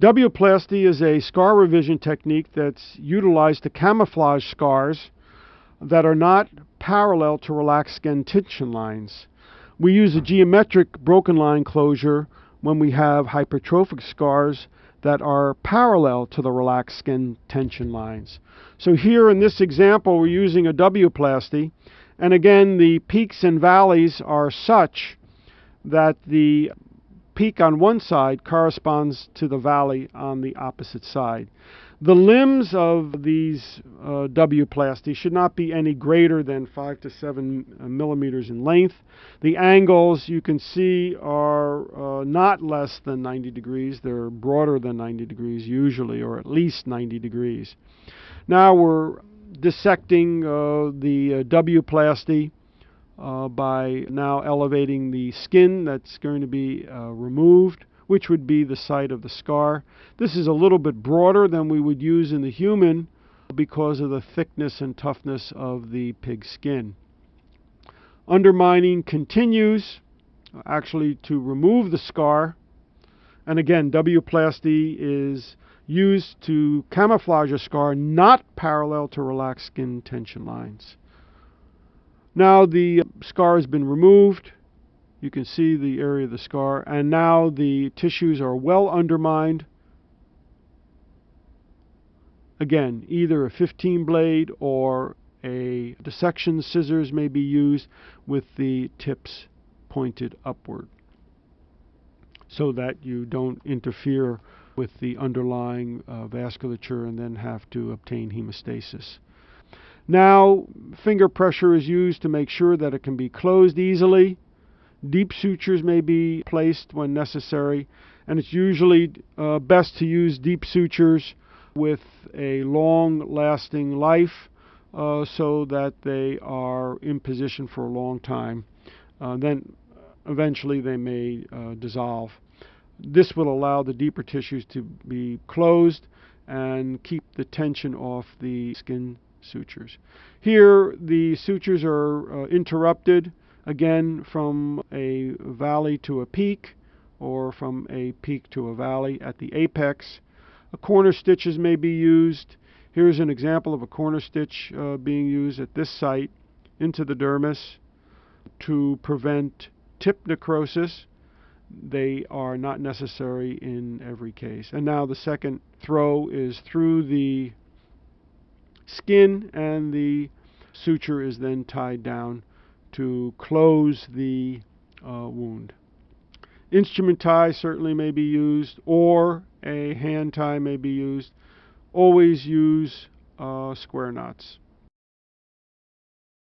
wplasty is a scar revision technique that's utilized to camouflage scars that are not parallel to relaxed skin tension lines. We use a geometric broken line closure when we have hypertrophic scars that are parallel to the relaxed skin tension lines. So here in this example, we're using a wplasty, and again, the peaks and valleys are such that the peak on one side corresponds to the valley on the opposite side. The limbs of these wplasty should not be any greater than 5 to 7 millimeters in length. The angles you can see are not less than 90 degrees. They're broader than 90 degrees usually, or at least 90 degrees. Now we're dissecting the wplasty by now elevating the skin that's going to be removed, which would be the site of the scar. This is a little bit broader than we would use in the human because of the thickness and toughness of the pig skin. Undermining continues, actually to remove the scar. And again, wplasty is used to camouflage a scar not parallel to relaxed skin tension lines. Now the scar has been removed. You can see the area of the scar, and now the tissues are well undermined. Again, either a 15 blade or a dissection scissors may be used with the tips pointed upward so that you don't interfere with the underlying vasculature and then have to obtain hemostasis. Now, finger pressure is used to make sure that it can be closed easily. Deep sutures may be placed when necessary, and it's usually best to use deep sutures with a long-lasting life so that they are in position for a long time. Then eventually they may dissolve. This will allow the deeper tissues to be closed and keep the tension off the skin sutures. Here the sutures are interrupted, again from a valley to a peak, or from a peak to a valley at the apex. Corner stitches may be used. Here's an example of a corner stitch being used at this site into the dermis to prevent tip necrosis. They are not necessary in every case. And now the second throw is through the skin, and the suture is then tied down to close the wound. Instrument tie certainly may be used, or a hand tie may be used. Always use square knots.